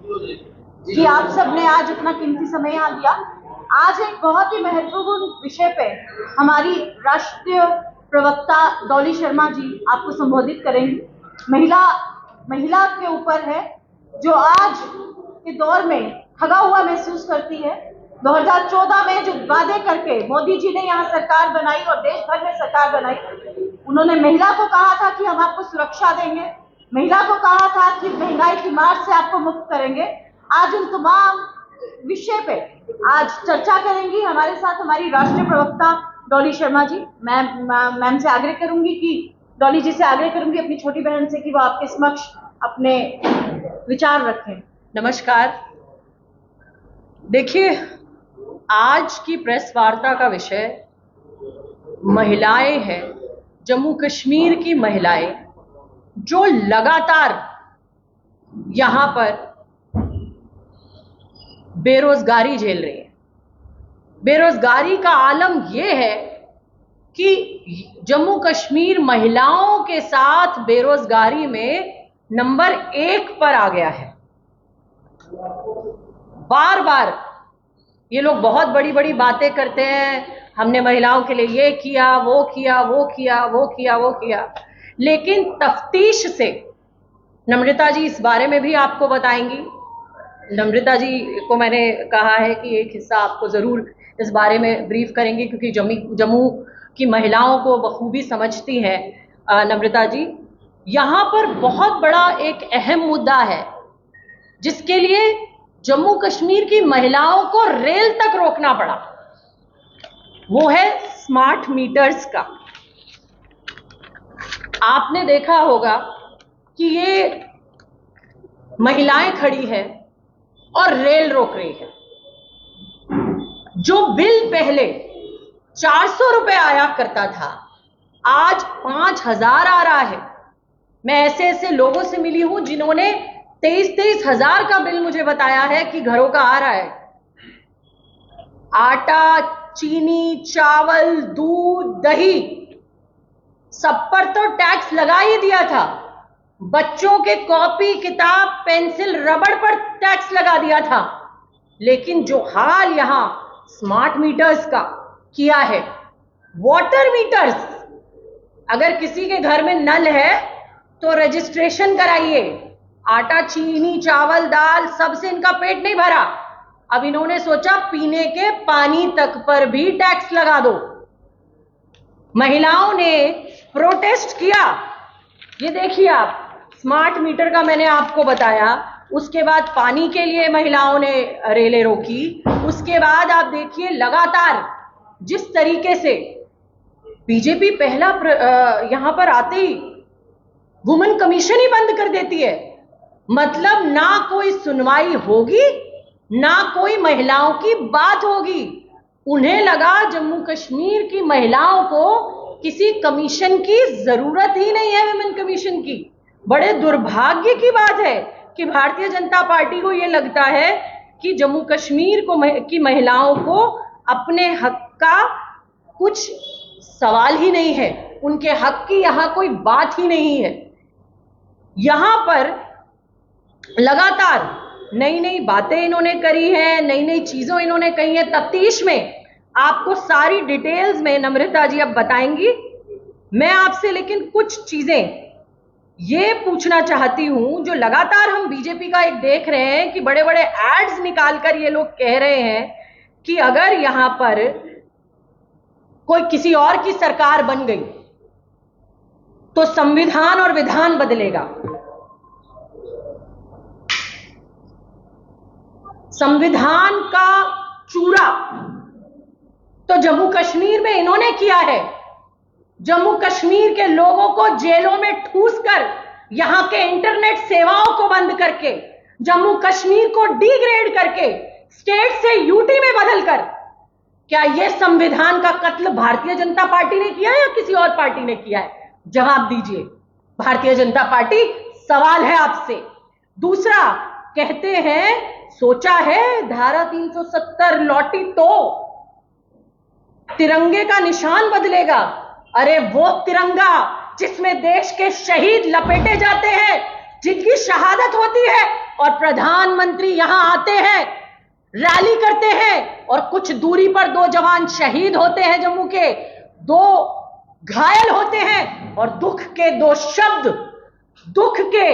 कि आप सबने आज अपना कीमती समय यहाँ दिया। आज एक बहुत ही महत्वपूर्ण विषय पे हमारी राष्ट्रीय प्रवक्ता डॉली शर्मा जी आपको संबोधित करेंगी। महिला के ऊपर है जो आज के दौर में ठगा हुआ महसूस करती है। 2014 में जो वादे करके मोदी जी ने यहाँ सरकार बनाई और देश भर में सरकार बनाई, उन्होंने महिला को कहा था कि हम आपको सुरक्षा देंगे, महिला को कहा था कि महंगाई की मार से आपको मुक्त करेंगे। आज उन तमाम विषय पे आज चर्चा करेंगी हमारे साथ हमारी राष्ट्रीय प्रवक्ता डॉली शर्मा जी। मैम से आग्रह करूंगी कि डॉली जी से आग्रह करूंगी अपनी छोटी बहन से कि वो आपके समक्ष अपने विचार रखें। नमस्कार। देखिए, आज की प्रेस वार्ता का विषय महिलाएं हैं, जम्मू कश्मीर की महिलाएं जो लगातार यहां पर बेरोजगारी झेल रही है। बेरोजगारी का आलम यह है कि जम्मू कश्मीर महिलाओं के साथ बेरोजगारी में नंबर 1 पर आ गया है। बार बार ये लोग बहुत बड़ी बड़ी बातें करते हैं, हमने महिलाओं के लिए ये किया, वो किया, वो किया, वो किया, वो किया, लेकिन तफ्तीश से नम्रता जी इस बारे में भी आपको बताएंगी। नम्रता जी को मैंने कहा है कि एक हिस्सा आपको ज़रूर इस बारे में ब्रीफ करेंगी, क्योंकि जम्मू की महिलाओं को बखूबी समझती हैं नम्रता जी। यहाँ पर बहुत बड़ा एक अहम मुद्दा है जिसके लिए जम्मू कश्मीर की महिलाओं को रेल तक रोकना पड़ा, वो है स्मार्ट मीटर्स का। आपने देखा होगा कि ये महिलाएं खड़ी हैं और रेल रोक रही है। जो बिल पहले 400 रुपए आया करता था, आज 5000 आ रहा है। मैं ऐसे ऐसे लोगों से मिली हूं जिन्होंने 23 हजार का बिल मुझे बताया है कि घरों का आ रहा है। आटा, चीनी, चावल, दूध, दही, सब पर तो टैक्स लगा ही दिया था। बच्चों के कॉपी, किताब, पेंसिल, रबड़ पर टैक्स लगा दिया था। लेकिन जो हाल यहां स्मार्ट मीटर्स का किया है, वाटर मीटर्स, अगर किसी के घर में नल है तो रजिस्ट्रेशन कराइए। आटा, चीनी, चावल, दाल, सबसे इनका पेट नहीं भरा। अब इन्होंने सोचा पीने के पानी तक पर भी टैक्स लगा दो। महिलाओं ने प्रोटेस्ट किया। ये देखिए आप, स्मार्ट मीटर का मैंने आपको बताया। उसके बाद पानी के लिए महिलाओं ने रेलें रोकी। उसके बाद आप देखिए लगातार जिस तरीके से बीजेपी पहला यहां पर आते ही वुमेन कमीशन ही बंद कर देती है। मतलब ना कोई सुनवाई होगी, ना कोई महिलाओं की बात होगी। उन्हें लगा जम्मू कश्मीर की महिलाओं को किसी कमीशन की जरूरत ही नहीं है, वुमेन कमीशन की। बड़े दुर्भाग्य की बात है कि भारतीय जनता पार्टी को यह लगता है कि जम्मू कश्मीर की महिलाओं को अपने हक का कुछ सवाल ही नहीं है, उनके हक की यहां कोई बात ही नहीं है। यहां पर लगातार नई नई बातें इन्होंने करी हैं, नई नई चीजों इन्होंने कही हैं। तफ्तीश में आपको सारी डिटेल्स में नम्रता जी अब बताएंगी। मैं आपसे लेकिन कुछ चीजें ये पूछना चाहती हूं, जो लगातार हम बीजेपी का एक देख रहे हैं कि बड़े बड़े एड्स निकालकर ये लोग कह रहे हैं कि अगर यहां पर कोई किसी और की सरकार बन गई तो संविधान और विधान बदलेगा। संविधान का चूरा तो जम्मू कश्मीर में इन्होंने किया है। जम्मू कश्मीर के लोगों को जेलों में ठूस कर, यहां के इंटरनेट सेवाओं को बंद करके, जम्मू कश्मीर को डिग्रेड करके, स्टेट से यूटी में बदलकर, क्या यह संविधान का कत्ल भारतीय जनता पार्टी ने किया है या किसी और पार्टी ने किया है? जवाब दीजिए भारतीय जनता पार्टी, सवाल है आपसे। दूसरा, कहते हैं सोचा है धारा 370 लौटी तो तिरंगे का निशान बदलेगा। अरे वो तिरंगा जिसमें देश के शहीद लपेटे जाते हैं, जिनकी शहादत होती है और प्रधानमंत्री यहां आते हैं, रैली करते हैं और कुछ दूरी पर 2 जवान शहीद होते हैं, जम्मू के 2 घायल होते हैं और दुख के 2 शब्द, दुख के,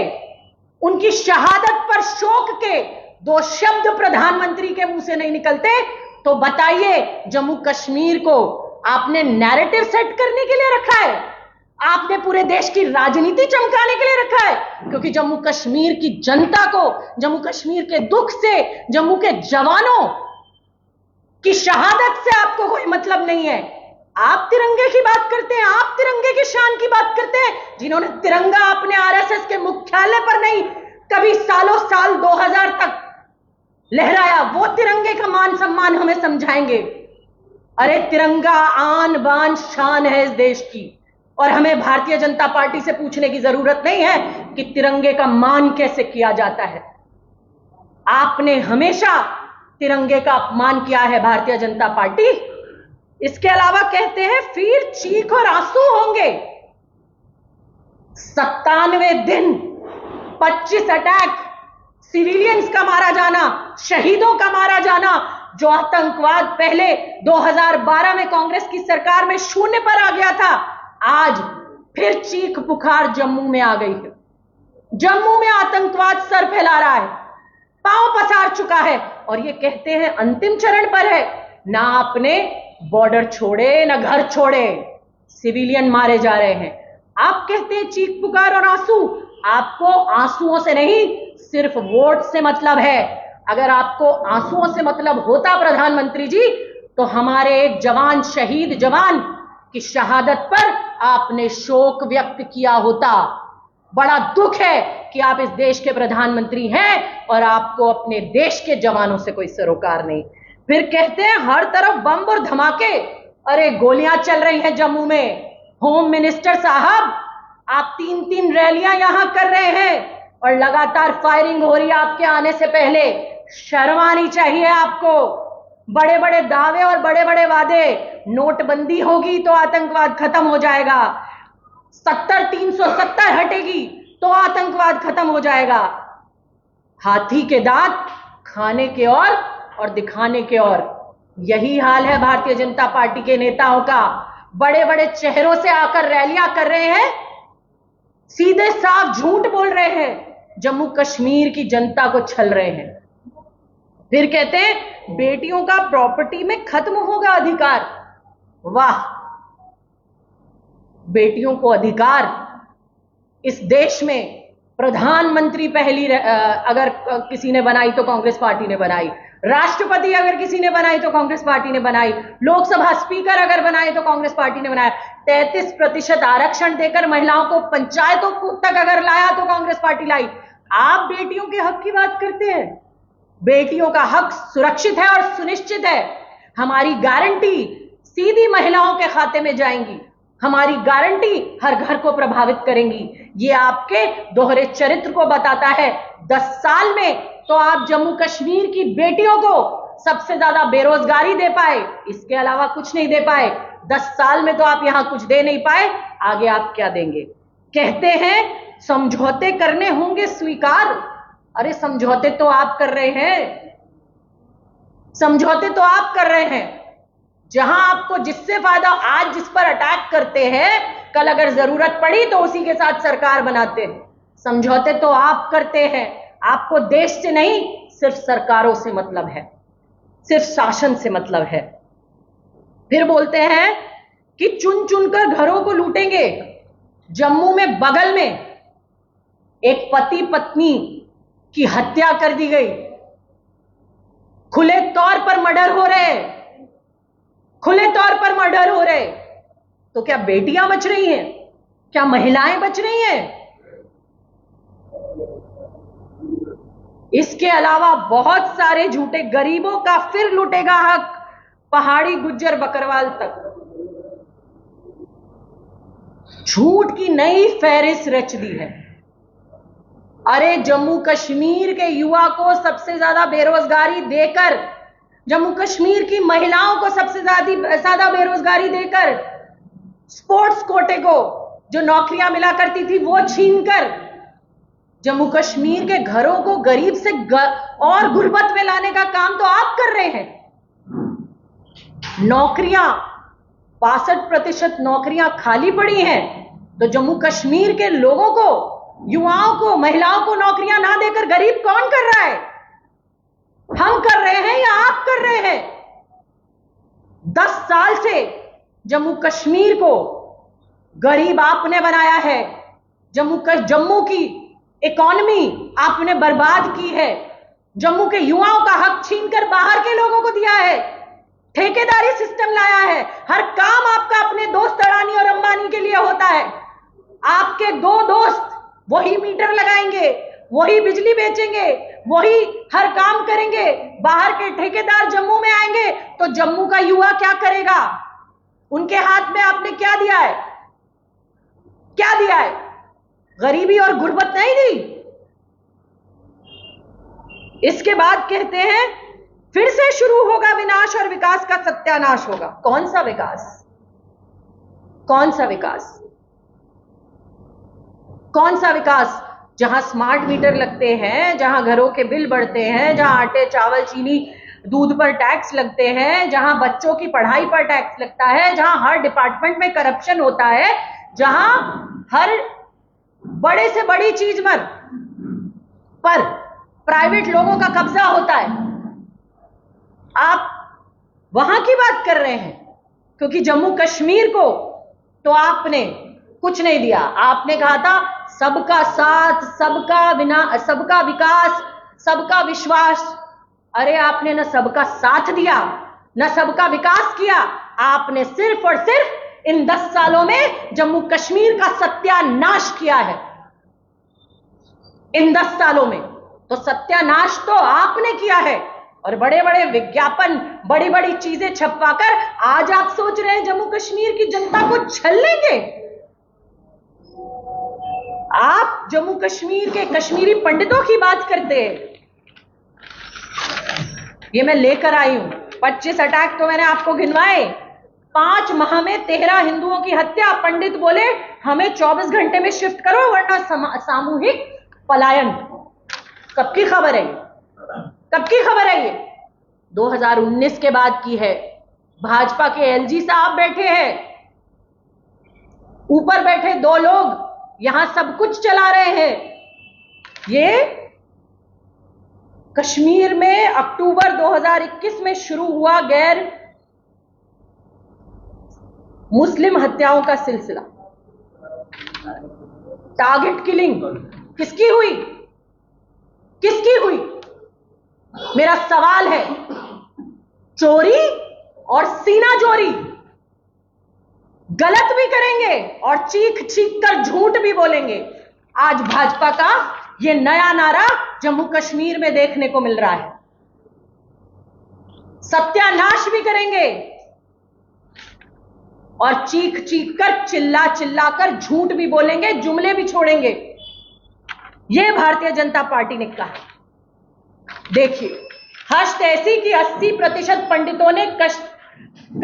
उनकी शहादत पर शोक के 2 शब्द प्रधानमंत्री के मुंह से नहीं निकलते, तो बताइए जम्मू कश्मीर को आपने नैरेटिव सेट करने के लिए रखा है, आपने पूरे देश की राजनीति चमकाने के लिए रखा है? क्योंकि जम्मू कश्मीर की जनता को, जम्मू कश्मीर के दुख से, जम्मू के जवानों की शहादत से आपको कोई मतलब नहीं है। आप तिरंगे की बात करते हैं, आप तिरंगे की शान की बात करते हैं, जिन्होंने तिरंगा अपने आरएसएस के मुख्यालय पर नहीं, कभी सालों साल 2000 तक लहराया, वो तिरंगे का मान सम्मान हमें समझाएंगे? अरे तिरंगा आन बान शान है इस देश की, और हमें भारतीय जनता पार्टी से पूछने की जरूरत नहीं है कि तिरंगे का मान कैसे किया जाता है। आपने हमेशा तिरंगे का अपमान किया है भारतीय जनता पार्टी। इसके अलावा कहते हैं फिर चीख और आंसू होंगे। 97 दिन, 25 अटैक, सिविलियंस का मारा जाना, शहीदों का मारा जाना, जो आतंकवाद पहले 2012 में कांग्रेस की सरकार में शून्य पर आ गया था, आज फिर चीख पुकार जम्मू में आ गई है। जम्मू में आतंकवाद सर फैला रहा है, पांव पसार चुका है, और ये कहते हैं अंतिम चरण पर है। ना आपने बॉर्डर छोड़े, ना घर छोड़े, सिविलियन मारे जा रहे हैं। आप कहते हैं चीख पुकार और आंसू, आपको आंसुओं से नहीं, सिर्फ वोट से मतलब है। अगर आपको आंसुओं से मतलब होता प्रधानमंत्री जी, तो हमारे एक जवान, शहीद जवान की शहादत पर आपने शोक व्यक्त किया होता। बड़ा दुख है कि आप इस देश के प्रधानमंत्री हैं और आपको अपने देश के जवानों से कोई सरोकार नहीं। फिर कहते हैं हर तरफ बम और धमाके, अरे गोलियां चल रही हैं जम्मू में। होम मिनिस्टर साहब, आप 3-3 रैलियां यहां कर रहे हैं और लगातार फायरिंग हो रही है आपके आने से पहले। शर्म आनी चाहिए आपको। बड़े बड़े दावे और बड़े बड़े वादे, नोटबंदी होगी तो आतंकवाद खत्म हो जाएगा, 370 हटेगी तो आतंकवाद खत्म हो जाएगा। हाथी के दांत खाने के और दिखाने के और। यही हाल है भारतीय जनता पार्टी के नेताओं का। बड़े बड़े चेहरों से आकर रैलियां कर रहे हैं, सीधे साफ झूठ बोल रहे हैं, जम्मू कश्मीर की जनता को छल रहे हैं। फिर कहते हैं बेटियों का प्रॉपर्टी में खत्म होगा अधिकार। वाह, बेटियों को अधिकार इस देश में प्रधानमंत्री पहली अगर किसी ने बनाई तो कांग्रेस पार्टी ने बनाई, राष्ट्रपति अगर किसी ने बनाई तो कांग्रेस पार्टी ने बनाई, लोकसभा स्पीकर अगर बनाए तो कांग्रेस पार्टी ने बनाया, 33% आरक्षण देकर महिलाओं को पंचायतों तक अगर लाया तो कांग्रेस पार्टी लाई। आप बेटियों के हक की बात करते हैं। बेटियों का हक सुरक्षित है और सुनिश्चित है। हमारी गारंटी सीधी महिलाओं के खाते में जाएंगी, हमारी गारंटी हर घर को प्रभावित करेंगी। ये आपके दोहरे चरित्र को बताता है। 10 साल में तो आप जम्मू कश्मीर की बेटियों को सबसे ज्यादा बेरोजगारी दे पाए, इसके अलावा कुछ नहीं दे पाए। 10 साल में तो आप यहां कुछ दे नहीं पाए, आगे आप क्या देंगे? कहते हैं समझौते करने होंगे स्वीकार। अरे समझौते तो आप कर रहे हैं, समझौते तो आप कर रहे हैं। जहां आपको जिससे फायदा, आज जिस पर अटैक करते हैं, कल अगर जरूरत पड़ी तो उसी के साथ सरकार बनाते हैं। समझौते तो आप करते हैं। आपको देश से नहीं, सिर्फ सरकारों से मतलब है, सिर्फ शासन से मतलब है। फिर बोलते हैं कि चुन चुनकर घरों को लूटेंगे। जम्मू में बगल में एक पति पत्नी की हत्या कर दी गई, खुले तौर पर मर्डर हो रहे, खुले तौर पर मर्डर हो रहे, तो क्या बेटियां बच रही हैं? क्या महिलाएं बच रही हैं? इसके अलावा बहुत सारे झूठे, गरीबों का फिर लूटेगा हक, पहाड़ी गुज्जर बकरवाल तक। झूठ की नई फहरिस्त रच दी है। अरे जम्मू कश्मीर के युवा को सबसे ज्यादा बेरोजगारी देकर, जम्मू कश्मीर की महिलाओं को सबसे ज्यादा बेरोजगारी देकर, स्पोर्ट्स कोटे को जो नौकरियां मिला करती थी वो छीनकर, जम्मू कश्मीर के घरों को गरीब से और गुर्बत में लाने का काम तो आप कर रहे हैं। नौकरियां 62% नौकरियां खाली पड़ी हैं, तो जम्मू कश्मीर के लोगों को, युवाओं को, महिलाओं को नौकरियां ना देकर गरीब कौन कर रहा है? हम कर रहे हैं या आप कर रहे हैं? 10 साल से जम्मू कश्मीर को गरीब आपने बनाया है। जम्मू की इकॉनमी आपने बर्बाद की है। जम्मू के युवाओं का हक छीनकर बाहर के लोगों को दिया है। ठेकेदारी सिस्टम लाया है। हर काम आपका अपने दोस्त अडानी और अंबानी के लिए होता है। आपके 2 दोस्त वही मीटर लगाएंगे, वही बिजली बेचेंगे, वही हर काम करेंगे। बाहर के ठेकेदार जम्मू में आएंगे तो जम्मू का युवा क्या करेगा? उनके हाथ में आपने क्या दिया है? क्या दिया है? गरीबी और गुर्बत नहीं दी। इसके बाद कहते हैं फिर से शुरू होगा विनाश और विकास का सत्यानाश होगा। कौन सा विकास? कौन सा विकास? कौन सा विकास? जहां स्मार्ट मीटर लगते हैं, जहां घरों के बिल बढ़ते हैं, जहां आटे, चावल, चीनी, दूध पर टैक्स लगते हैं, जहां बच्चों की पढ़ाई पर टैक्स लगता है, जहां हर डिपार्टमेंट में करप्शन होता है, जहां हर बड़े से बड़ी चीज पर प्राइवेट लोगों का कब्जा होता है, आप वहां की बात कर रहे हैं। क्योंकि जम्मू कश्मीर को तो आपने कुछ नहीं दिया। आपने कहा था सबका साथ, सबका विकास, सबका विश्वास। अरे आपने न सबका साथ दिया, न सबका विकास किया। आपने सिर्फ और सिर्फ इन 10 सालों में जम्मू कश्मीर का सत्यानाश किया है। इन 10 सालों में तो सत्यानाश तो आपने किया है। और बड़े बड़े विज्ञापन, बड़ी बड़ी चीजें छपवाकर आज आप सोच रहे हैं जम्मू कश्मीर की जनता को छलेंगे। आप जम्मू कश्मीर के कश्मीरी पंडितों की बात करते हैं। ये मैं लेकर आई हूं। 25 अटैक तो मैंने आपको गिनवाए। 5 माह में 13 हिंदुओं की हत्या। पंडित बोले हमें 24 घंटे में शिफ्ट करो वरना सामूहिक पलायन। कब की खबर है? कब की खबर है? ये 2019 के बाद की है। भाजपा के एलजी साहब बैठे हैं, ऊपर बैठे 2 लोग यहां सब कुछ चला रहे हैं। ये कश्मीर में अक्टूबर 2021 में शुरू हुआ गैर मुस्लिम हत्याओं का सिलसिला। टारगेट किलिंग किसकी हुई? किसकी हुई? मेरा सवाल है। चोरी और सीना चोरी गलत भी करेंगे और चीख चीख कर झूठ भी बोलेंगे। आज भाजपा का ये नया नारा जम्मू कश्मीर में देखने को मिल रहा है। सत्यानाश भी करेंगे और चीख चीख कर, चिल्ला चिल्ला कर झूठ भी बोलेंगे, जुमले भी छोड़ेंगे। यह भारतीय जनता पार्टी ने कहा। देखिए, हश्त ऐसी कि 80% पंडितों ने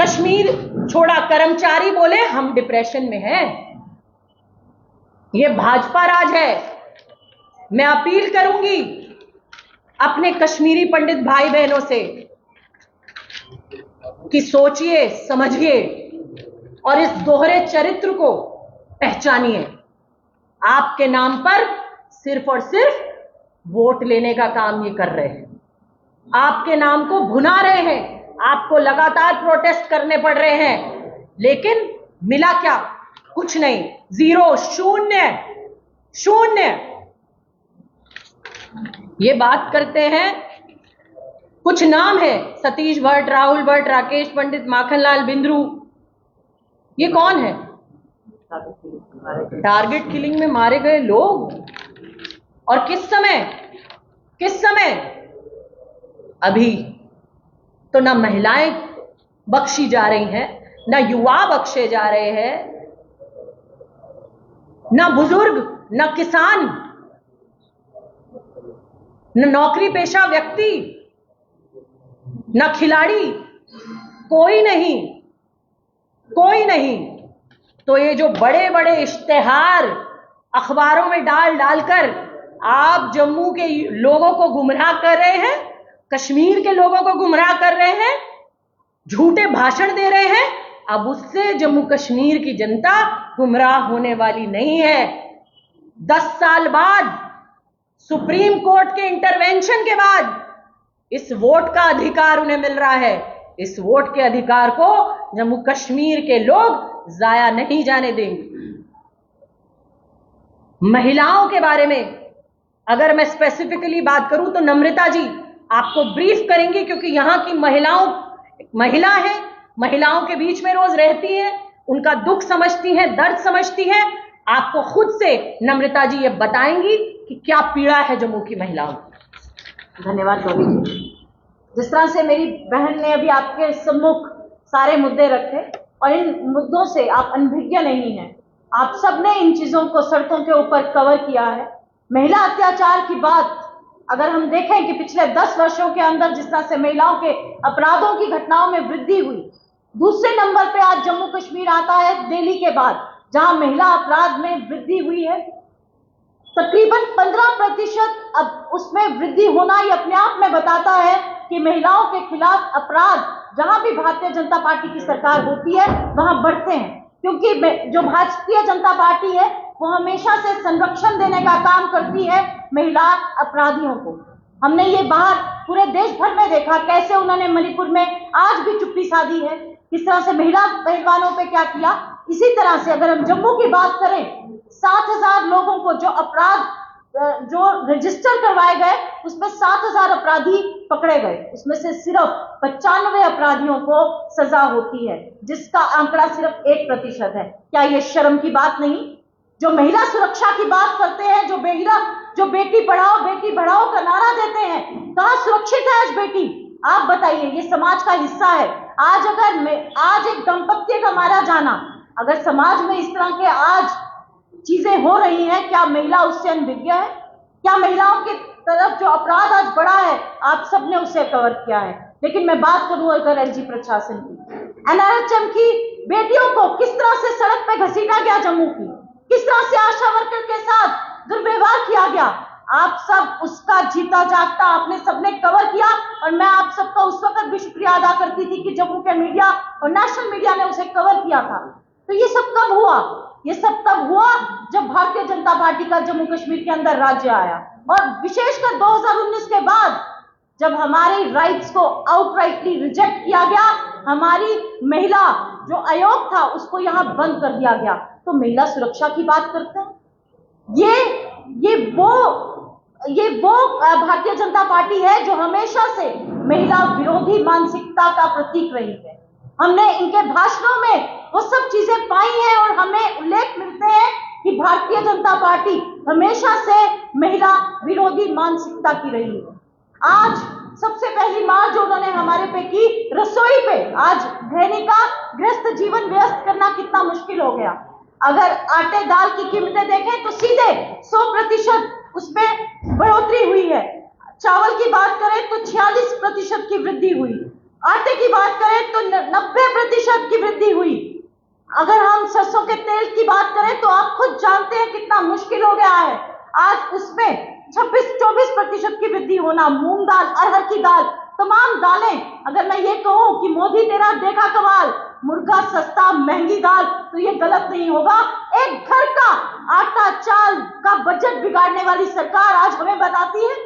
कश्मीर छोड़ा। कर्मचारी बोले हम डिप्रेशन में हैं। यह भाजपा राज है। मैं अपील करूंगी अपने कश्मीरी पंडित भाई बहनों से कि सोचिए, समझिए और इस दोहरे चरित्र को पहचानिए। आपके नाम पर सिर्फ और सिर्फ वोट लेने का काम ये कर रहे हैं। आपके नाम को भुना रहे हैं। आपको लगातार प्रोटेस्ट करने पड़ रहे हैं, लेकिन मिला क्या? कुछ नहीं। 0, शून्य। ये बात करते हैं, कुछ नाम है, सतीश भट्ट, राहुल भट्ट, राकेश पंडित, माखनलाल बिंद्रू। ये कौन है? टारगेट किलिंग में मारे गए लोग। और किस समय? अभी तो ना महिलाएं बख्शी जा रही हैं, ना युवा बख्शे जा रहे हैं, ना बुजुर्ग, ना किसान, न नौकरी पेशा व्यक्ति, न खिलाड़ी, कोई नहीं। तो ये जो बड़े बड़े इश्तेहार अखबारों में डालकर आप जम्मू के लोगों को गुमराह कर रहे हैं, कश्मीर के लोगों को गुमराह कर रहे हैं, झूठे भाषण दे रहे हैं। अब उससे जम्मू कश्मीर की जनता गुमराह होने वाली नहीं है। 10 साल बाद, सुप्रीम कोर्ट के इंटरवेंशन के बाद इस वोट का अधिकार उन्हें मिल रहा है। इस वोट के अधिकार को जम्मू कश्मीर के लोग जाया नहीं जाने देंगे। महिलाओं के बारे में अगर मैं स्पेसिफिकली बात करूं तो नम्रता जी आपको ब्रीफ करेंगी, क्योंकि यहां की महिला है, महिलाओं के बीच में रोज रहती है, उनका दुख समझती है, दर्द समझती है। आपको खुद से नम्रता जी ये बताएंगी कि क्या पीड़ा है जम्मू की महिलाओं को। धन्यवाद गौरी जी। जिस तरह से मेरी बहन ने अभी आपके सम्मुख सारे मुद्दे रखे और इन मुद्दों से आप अनभिज्ञ नहीं हैं, आप सबने इन चीजों को सड़कों के ऊपर कवर किया है। महिला अत्याचार की बात अगर हम देखें कि पिछले 10 वर्षों के अंदर जिस तरह से महिलाओं के अपराधों की घटनाओं में वृद्धि हुई, दूसरे नंबर पे आज जम्मू कश्मीर आता है दिल्ली के बाद, जहां महिला अपराध में वृद्धि हुई है तकरीबन 15%। अब उसमें वृद्धि होना ये अपने आप में बताता है कि महिलाओं के खिलाफ अपराध जहां भी भारतीय जनता पार्टी की सरकार होती है वहां बढ़ते हैं, क्योंकि जो भारतीय जनता पार्टी है वो हमेशा से संरक्षण देने का काम करती है महिला अपराधियों को। हमने ये बाहर पूरे देश भर में देखा कैसे उन्होंने मणिपुर में आज भी चुप्पी साधी है, किस तरह से महिला पहलवानों पे क्या किया। इसी तरह से अगर हम जम्मू की बात करें, 7,000 लोगों को जो अपराध जो रजिस्टर करवाए गए उसमें 7,000 अपराधी पकड़े गए, उसमें से सिर्फ 95 अपराधियों को सजा होती है, जिसका आंकड़ा सिर्फ 1% है। क्या ये शर्म की बात नहीं? जो महिला सुरक्षा की बात करते हैं, जो बेटी बढ़ाओ का नारा देते हैं, कहां सुरक्षित है आज बेटी? आप बताइए, ये समाज का हिस्सा है। आज एक दंपत्ति का मारा जाना, अगर समाज में इस तरह के आज चीजें हो रही हैं, क्या महिला उससे अनभिज्ञ है? क्या महिलाओं की तरफ जो अपराध आज बढ़ा है आप सबने उसे कवर किया है? लेकिन मैं बात करूं अगर एलजी प्रशासन की, एनआरएचएम की बेटियों को किस तरह से सड़क पे घसीटा गया जम्मू की, किस तरह से आशा वर्कर के साथ दुर्व्यवहार किया गया, आप सब उसका जीता जागता आपने सबने कवर किया। और मैं आप सबका उस वक्त भी शुक्रिया अदा करती थी कि जम्मू के मीडिया और नेशनल मीडिया ने उसे कवर किया था। तो ये सब कब हुआ? ये सब तब हुआ जब भारतीय जनता पार्टी का जम्मू कश्मीर के अंदर राज्य आया, और विशेषकर 2019 के बाद जब हमारे राइट्स को आउटराइटली रिजेक्ट किया गया, हमारी महिला जो आयोग था उसको यहाँ बंद कर दिया गया। तो महिला सुरक्षा की बात करते हैं, ये वो भारतीय जनता पार्टी है जो हमेशा से महिला विरोधी मानसिकता का प्रतीक रही है। हमने इनके भाषणों में वो सब चीजें पाई हैं और हमें उल्लेख मिलते हैं कि भारतीय जनता पार्टी हमेशा से महिला विरोधी मानसिकता की रही है। आज सबसे पहली मार जो उन्होंने हमारे पे की, रसोई पे, आज गृहिणी का गृहस्थ जीवन व्यस्त करना कितना मुश्किल हो गया। अगर आटे दाल की कीमतें देखें तो सीधे 100% उसमें बढ़ोतरी हुई है। चावल की बात करें तो 46% की वृद्धि हुई, आटे की बात करें तो 90% की वृद्धि हुई। अगर हम सरसों के तेल की बात करें तो आप खुद जानते हैं कितना मुश्किल हो गया है आज उसमें 26-24% की वृद्धि होना। मूंग दाल, अरहर की दाल, तमाम दालें, अगर मैं ये कहूं कि मोदी तेरा देखा कमाल, मुर्गा सस्ता महंगी दाल, तो ये गलत नहीं होगा। एक घर का आटा चाल का बजट बिगाड़ने वाली सरकार आज हमें बताती है।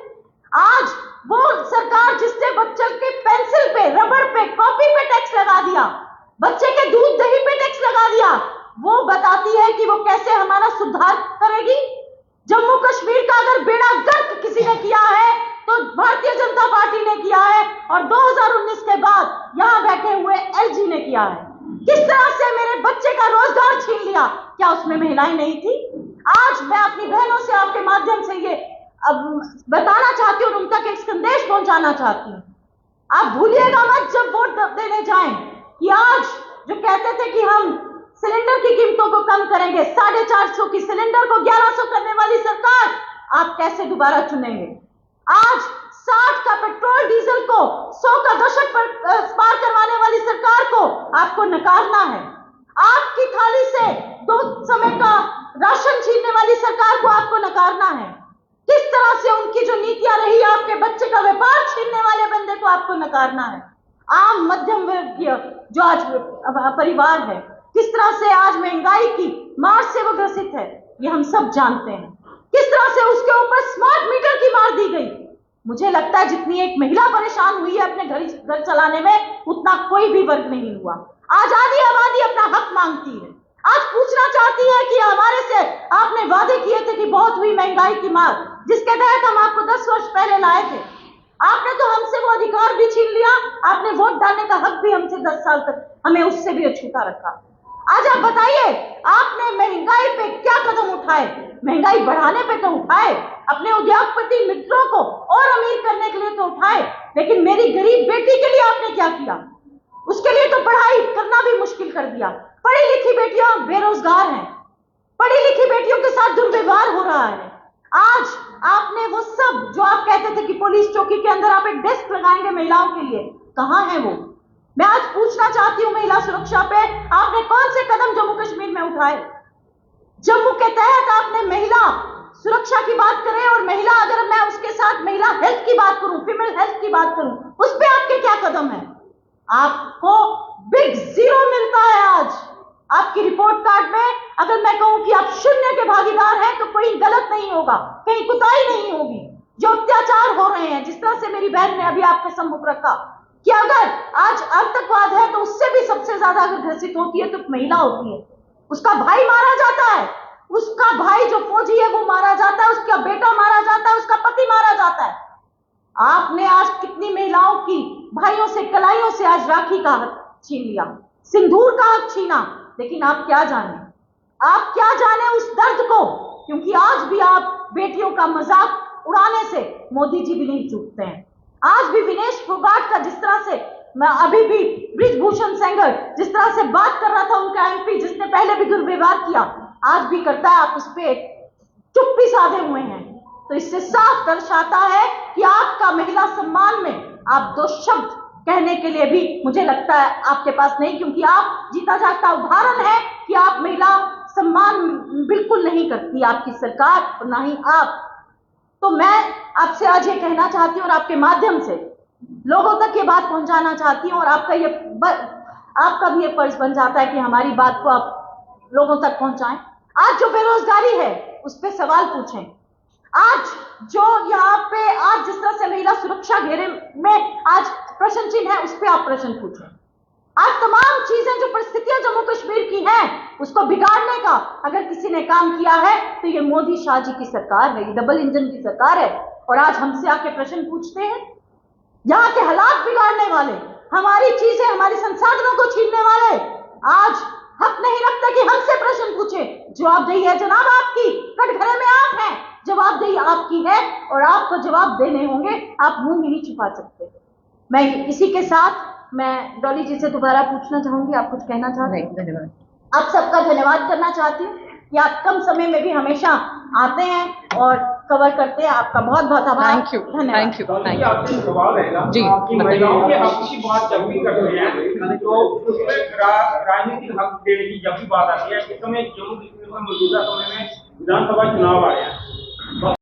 आज वो सरकार जिसने बच्चे के पेंसिल पे, रबड़ पे, कॉपी पे टैक्स लगा दिया, बच्चे के दूध दही पे टैक्स लगा दिया, वो बताती है कि वो कैसे हमारा सुधार करेगी। जम्मू कश्मीर का अगर बेड़ा गर्क किसी ने किया है तो भारतीय जनता पार्टी ने किया है, और 2019 के बाद यहां बैठे हुए एलजी ने किया है। किस तरह से मेरे बच्चे का रोजगार छीन लिया, क्या उसमें महिलाएं नहीं थी? आज मैं अपनी बहनों से आपके माध्यम से ये अब बताना चाहती हूँ, उन तक एक संदेश पहुंचाना चाहती हूँ। आप भूलिएगा मत जब वोट देने जाएं कि आज जो कहते थे कि हम सिलेंडर की कीमतों को कम करेंगे, 450 की सिलेंडर को 1100 करने वाली सरकार आप कैसे दोबारा चुनेंगे? आज 60 का पेट्रोल डीजल को 100 का दशक पर पार करवाने वाली सरकार को आपको नकारना है। आपकी थाली से 2 समय का राशन छीनने वाली सरकार को आपको नकारना है। किस तरह से उनकी जो नीतियां रही, आपके बच्चे का व्यापार छीनने वाले बंदे को आपको नकारना है। आम मध्यम वर्गीय जो आज परिवार है, किस तरह से आज महंगाई की मार से वो ग्रसित है, ये हम सब जानते हैं। किस तरह से उसके ऊपर स्मार्ट मीटर की मार दी गई। मुझे लगता है जितनी एक महिला परेशान हुई है अपने घर चलाने में, उतना कोई भी वर्ग नहीं हुआ। आज आधी आबादी अपना हक मांगती है, आज पूछना चाहती है कि हमारे से आपने वादे किए थे कि बहुत हुई महंगाई की मार, जिसके तहत हम आपको 10 वर्ष पहले लाए थे। आपने तो हमसे वो अधिकार भी छीन लिया, आपने वोट डालने का हक भी हमसे 10 साल तक हमें उससे भी अछूता रखा। आज आप बताइए, आपने महंगाई पे क्या कदम उठाए? महंगाई बढ़ाने पे तो उठाए, अपने उद्योगपति मित्रों को और अमीर करने के लिए तो उठाए, लेकिन मेरी गरीब बेटी के लिए आपने क्या किया? उसके लिए तो पढ़ाई करना भी मुश्किल कर दिया। पढ़ी लिखी बेटियां बेरोजगार हैं, पढ़ी लिखी बेटियों के साथ दुर्व्यवहार हो रहा है। आज आपने वो सब जो आप कहते थे कि पुलिस चौकी के अंदर आप एक डेस्क लगाएंगे महिलाओं के लिए, कहां है वो? मैं आज पूछना चाहती हूं, महिला सुरक्षा पे आपने कौन से कदम जम्मू कश्मीर में उठाए? जम्मू के तहत आपने महिला सुरक्षा की बात करें, और महिला, अगर मैं उसके साथ महिला हेल्थ की बात करूं, फीमेल हेल्थ की बात करूं, उस पे आपके क्या कदम है? आपको बिग जीरो मिलता है आज आपकी रिपोर्ट कार्ड में। अगर मैं कहूं कि आप शून्य के भागीदार हैं तो कोई गलत नहीं होगा, कहीं कुताही नहीं होगी। जो अत्याचार हो रहे हैं, जिस तरह से मेरी बहन ने अभी आपके सम्मुख रखा कि अगर आज आतंकवाद है तो उससे भी सबसे ज्यादा अगर ग्रसित होती है तो महिला होती है। उसका भाई मारा जाता है, उसका भाई जो फौजी है वो मारा जाता है, उसका बेटा मारा जाता है, उसका पति मारा जाता है। आपने आज कितनी महिलाओं की भाइयों से, कलाइयों से आज राखी का हक छीन लिया, सिंदूर का हक छीना। लेकिन आप क्या जाने उस दर्द को, क्योंकि आज भी आप बेटियों का मजाक उड़ाने से मोदी जी भी नहीं चूकते हैं। आज भी विनेश फोगाट का, जिस तरह से मैं अभी भी ब्रिजभूषण सेंगर जिस तरह से बात कर रहा था, उनका एमपी जिसने पहले भी दुर्व्यवहार किया, आज भी करता है, आप उस पर चुप्पी साधे हुए हैं। तो इससे साफ दर्शाता है कि आपका महिला सम्मान में आप दो शब्द कहने के लिए भी मुझे लगता है आपके पास नहीं, क्योंकि आप जीता जागता उदाहरण है कि आप महिला सम्मान बिल्कुल नहीं करती आपकी सरकार, और ना ही आप। तो मैं आपसे आज ये कहना चाहती हूँ और आपके माध्यम से लोगों तक ये बात पहुंचाना चाहती हूँ, और आपका भी ये फर्ज बन जाता है कि हमारी बात को आप लोगों तक पहुंचाएं। आज जो बेरोजगारी है उस पर सवाल पूछें। आज जो यहाँ पे आज जिस तरह से महिला सुरक्षा घेरे में आज प्रश्न चिन्ह है, उस पर आप प्रश्न पूछें। आज तमाम चीजें जो परिस्थितियां जम्मू कश्मीर की हैं, उसको बिगाड़ने का अगर किसी ने काम किया है तो ये मोदी शाह जी की सरकार है, ये डबल इंजन की सरकार है। और आज हमसे आके प्रश्न पूछते हैं, यहाँ के हालात बिगाड़ने वाले, हमारी चीजें, हमारी संसाधनों को छीनने वाले आज हक नहीं रखते कि हमसे प्रश्न पूछे। जवाबदेही है जनाब आपकी, कटघरे में आप हैं, जवाबदेही आपकी है, और आपको जवाब देने होंगे, आप मुंह नहीं छुपा सकते। मैं इसी के साथ मैं डॉली जी से दोबारा पूछना चाहूंगी, आप कुछ कहना चाहते हैं? धन्यवाद। आप सबका धन्यवाद करना चाहती हूँ कि आप कम समय में भी हमेशा आते हैं और कवर करते हैं। आपका बहुत बहुत आभार। थैंक यू, धन्यवाद। Thank you. आपसे सवाल रहेगा जी, कि महिलाओं के हक की बात जब भी करते हैं तो उसमें राजनीतिक हक देने की जब भी बात आती है, इस समय जम्मू कश्मीर में मौजूदा समय में विधानसभा चुनाव आ रहे हैं।